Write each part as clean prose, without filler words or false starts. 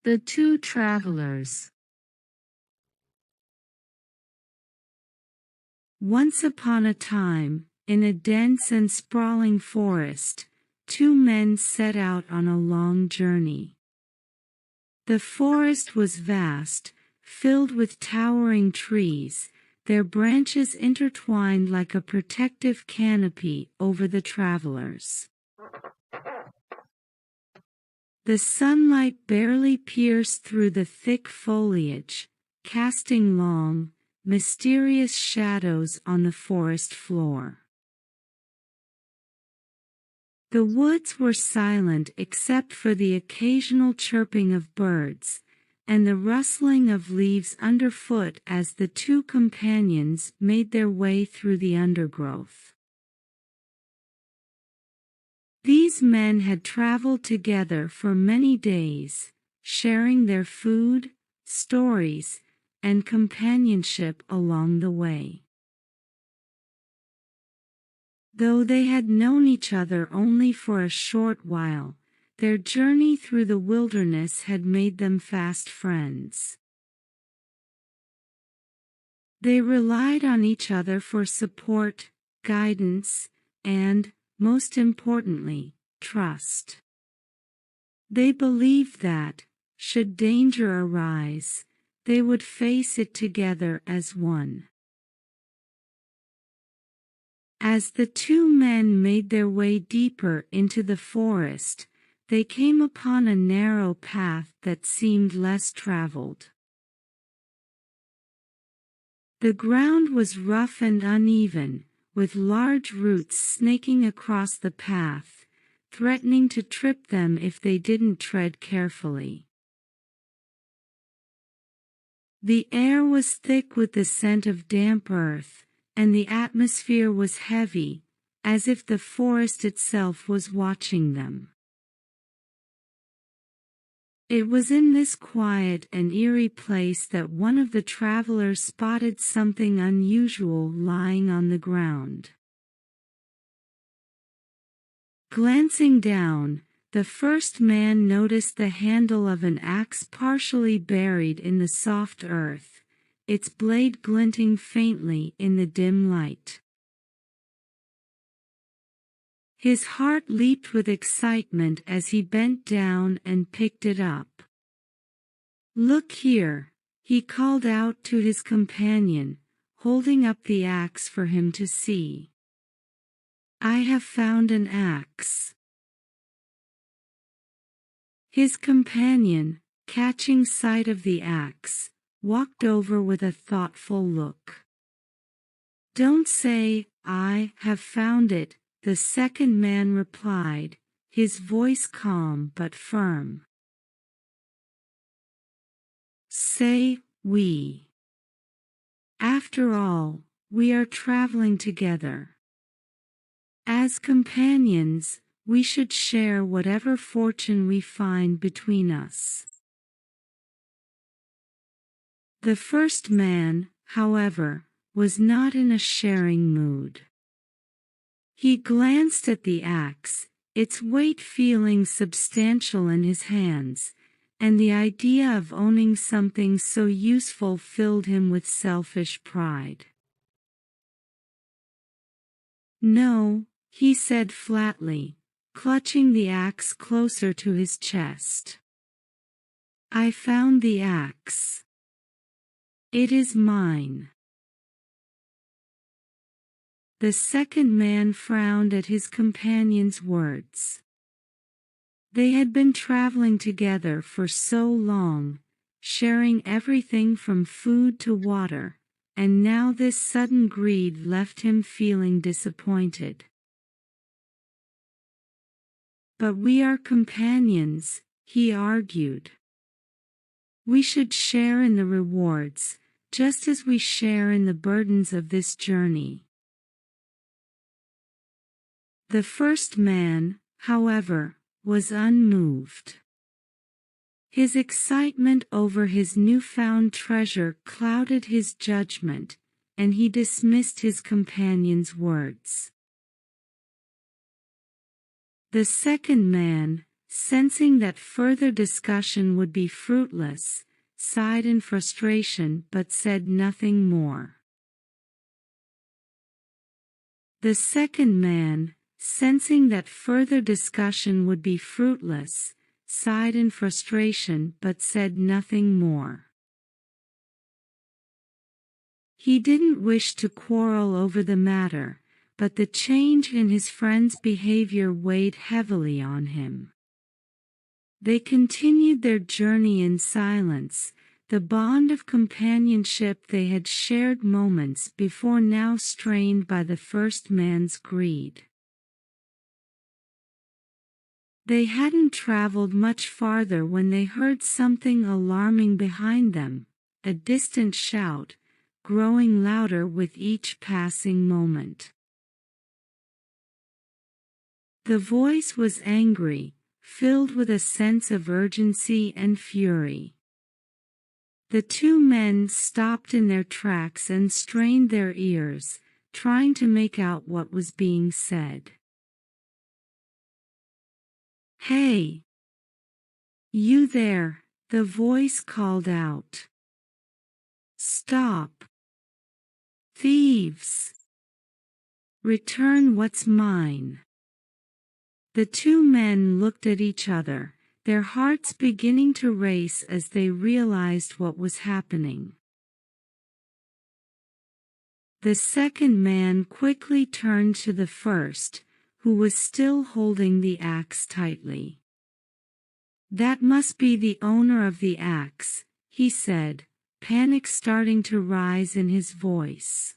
The two travelers. Once upon a time, in a dense and sprawling forest, two men set out on a long journey. The forest was vast, filled with towering trees, their branches intertwined like a protective canopy over the travelers. The sunlight barely pierced through the thick foliage, casting long, mysterious shadows on the forest floor. The woods were silent except for the occasional chirping of birds, and the rustling of leaves underfoot as the two companions made their way through the undergrowth. These men had traveled together for many days, sharing their food, stories, and companionship along the way. Though they had known each other only for a short while, their journey through the wilderness had made them fast friends. They relied on each other for support, guidance, and, most importantly, trust. They believed that, should danger arise, they would face it together as one. As the two men made their way deeper into the forest, they came upon a narrow path that seemed less traveled. The ground was rough and uneven, with large roots snaking across the path, threatening to trip them if they didn't tread carefully. The air was thick with the scent of damp earth, and the atmosphere was heavy, as if the forest itself was watching them. It was in this quiet and eerie place that one of the travelers spotted something unusual lying on the ground. Glancing down, the first man noticed the handle of an axe partially buried in the soft earth, its blade glinting faintly in the dim light. His heart leaped with excitement as he bent down and picked it up. "Look here," he called out to his companion, holding up the axe for him to see. "I have found an axe." His companion, catching sight of the axe, walked over with a thoughtful look. "Don't say, 'I have found it,'" the second man replied, his voice calm but firm. "Say, 'we.' After all, we are traveling together. As companions, we should share whatever fortune we find between us." The first man, however, was not in a sharing mood. He glanced at the axe, its weight feeling substantial in his hands, and the idea of owning something so useful filled him with selfish pride. "No," he said flatly, clutching the axe closer to his chest. "I found the axe. It is mine." The second man frowned at his companion's words. They had been traveling together for so long, sharing everything from food to water, and now this sudden greed left him feeling disappointed. "But we are companions," he argued. "We should share in the rewards, just as we share in the burdens of this journey." The first man, however, was unmoved. His excitement over his newfound treasure clouded his judgment, and he dismissed his companion's words. The second man, sensing that further discussion would be fruitless, sighed in frustration but said nothing more. The second man, sensing that further discussion would be fruitless, sighed in frustration but said nothing more. He didn't wish to quarrel over the matter, but the change in his friend's behavior weighed heavily on him. They continued their journey in silence, the bond of companionship they had shared moments before now strained by the first man's greed. They hadn't traveled much farther when they heard something alarming behind them, a distant shout, growing louder with each passing moment. The voice was angry, filled with a sense of urgency and fury. The two men stopped in their tracks and strained their ears, trying to make out what was being said. "Hey! You there," the voice called out. "Stop! Thieves! Return what's mine." The two men looked at each other, their hearts beginning to race as they realized what was happening. The second man quickly turned to the first, who was still holding the axe tightly. "That must be the owner of the axe," he said, panic starting to rise in his voice.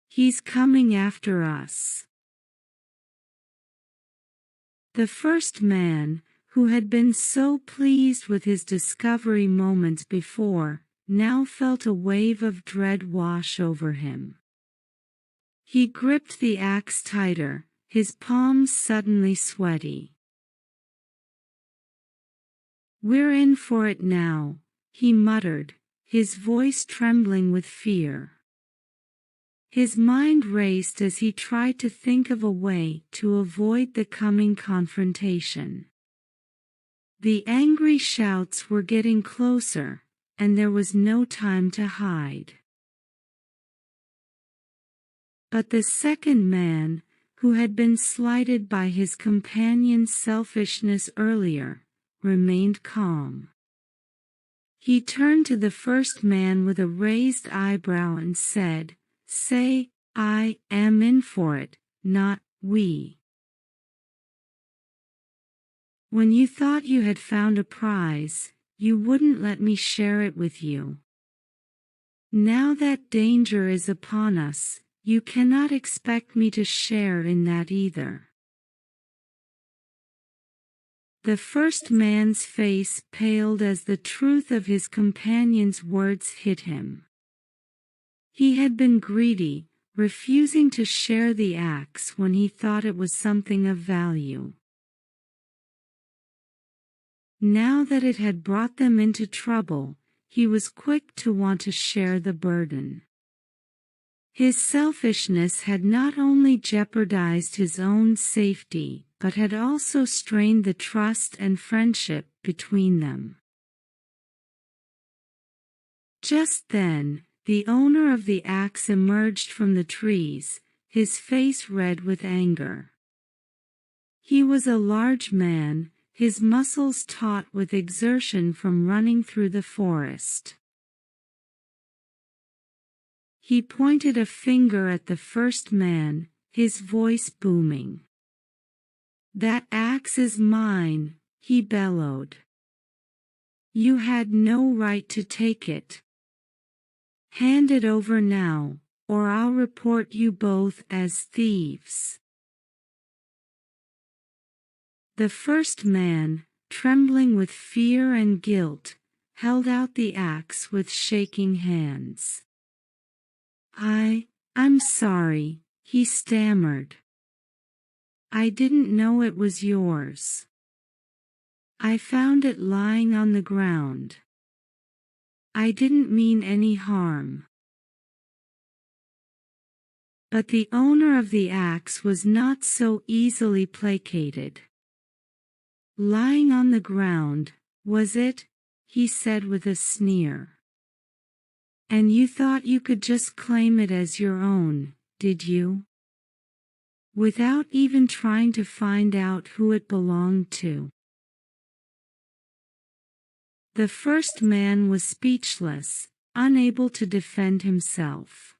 "He's coming after us." The first man, who had been so pleased with his discovery moments before, now felt a wave of dread wash over him. He gripped the axe tighter, his palms suddenly sweaty. "We're in for it now," he muttered, his voice trembling with fear. His mind raced as he tried to think of a way to avoid the coming confrontation. The angry shouts were getting closer, and there was no time to hide. But the second man, who had been slighted by his companion's selfishness earlier, remained calm. He turned to the first man with a raised eyebrow and said, "Say, I am in for it, not we. When you thought you had found a prize, you wouldn't let me share it with you. Now that danger is upon us, you cannot expect me to share in that either." The first man's face paled as the truth of his companion's words hit him. He had been greedy, refusing to share the axe when he thought it was something of value. Now that it had brought them into trouble, he was quick to want to share the burden. His selfishness had not only jeopardized his own safety, but had also strained the trust and friendship between them. Just then, the owner of the axe emerged from the trees, his face red with anger. He was a large man, his muscles taut with exertion from running through the forest. He pointed a finger at the first man, his voice booming. "That axe is mine," he bellowed. "You had no right to take it. Hand it over now, or I'll report you both as thieves." The first man, trembling with fear and guilt, held out the axe with shaking hands. I'm sorry," he stammered. "I didn't know it was yours. I found it lying on the ground. I didn't mean any harm." But the owner of the axe was not so easily placated. Lying on the ground, was it? He said with a sneer. And you thought you could just claim it as your own, did you? Without even trying to find out who it belonged to. The first man was speechless, unable to defend himself.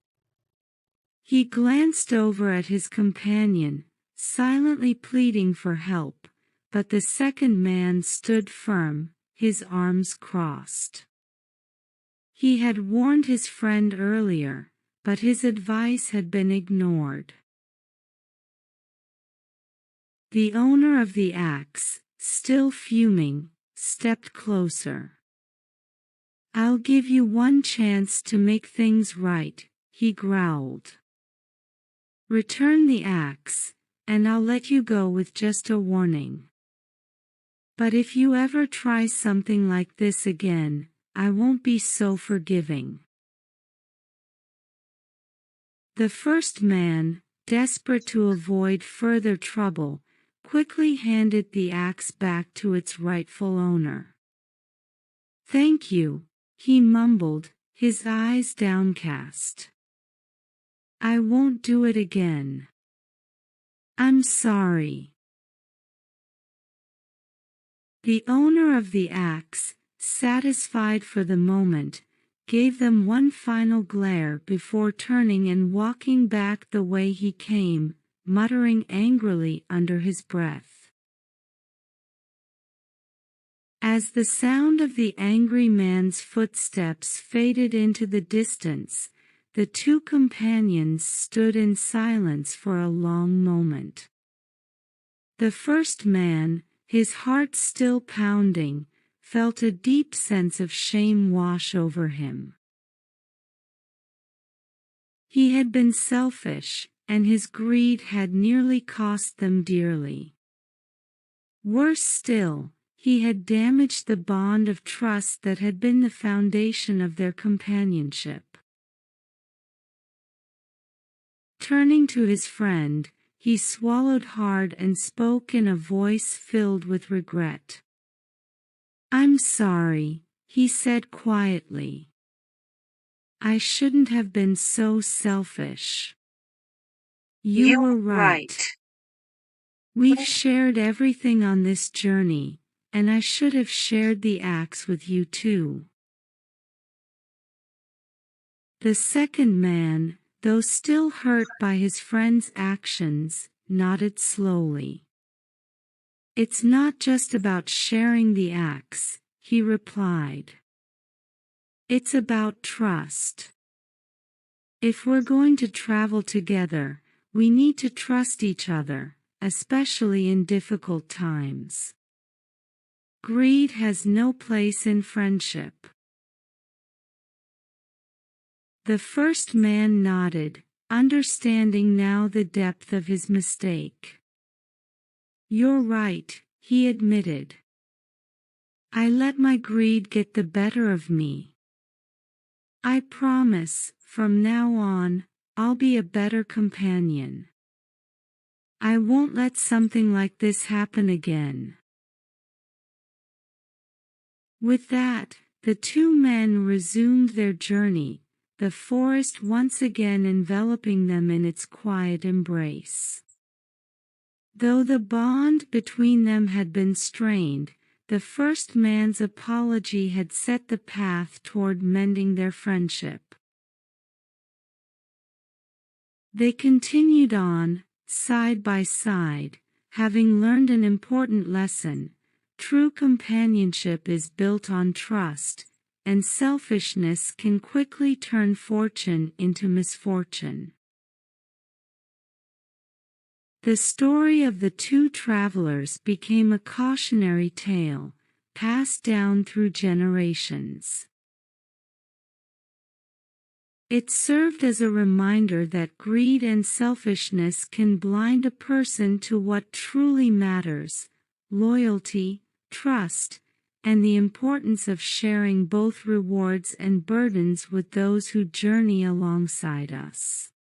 He glanced over at his companion, silently pleading for help, but the second man stood firm, his arms crossed. He had warned his friend earlier, but his advice had been ignored. The owner of the axe, still fuming, stepped closer. "I'll give you one chance to make things right," he growled. "Return the axe, and I'll let you go with just a warning. But if you ever try something like this again, I won't be so forgiving." The first man, desperate to avoid further trouble, quickly handed the axe back to its rightful owner. "Thank you," he mumbled, his eyes downcast. "I won't do it again. I'm sorry." The owner of the axe, satisfied for the moment, gave them one final glare before turning and walking back the way he came, muttering angrily under his breath. As the sound of the angry man's footsteps faded into the distance, the two companions stood in silence for a long moment. The first man, his heart still pounding, felt a deep sense of shame wash over him. He had been selfish, and his greed had nearly cost them dearly. Worse still, he had damaged the bond of trust that had been the foundation of their companionship. Turning to his friend, he swallowed hard and spoke in a voice filled with regret. "I'm sorry," he said quietly. "I shouldn't have been so selfish. You were right. We've shared everything on this journey, and I should have shared the axe with you too." The second man, though still hurt by his friend's actions, nodded slowly. "It's not just about sharing the axe," he replied. "It's about trust. If we're going to travel together, we need to trust each other, especially in difficult times. Greed has no place in friendship." The first man nodded, understanding now the depth of his mistake. "You're right," he admitted. "I let my greed get the better of me. I promise, from now on, I'll be a better companion. I won't let something like this happen again." With that, the two men resumed their journey, the forest once again enveloping them in its quiet embrace. Though the bond between them had been strained, the first man's apology had set the path toward mending their friendship. They continued on, side by side, having learned an important lesson. True companionship is built on trust, and selfishness can quickly turn fortune into misfortune. The story of the two travelers became a cautionary tale, passed down through generations. It served as a reminder that greed and selfishness can blind a person to what truly matters: loyalty, trust, and the importance of sharing both rewards and burdens with those who journey alongside us.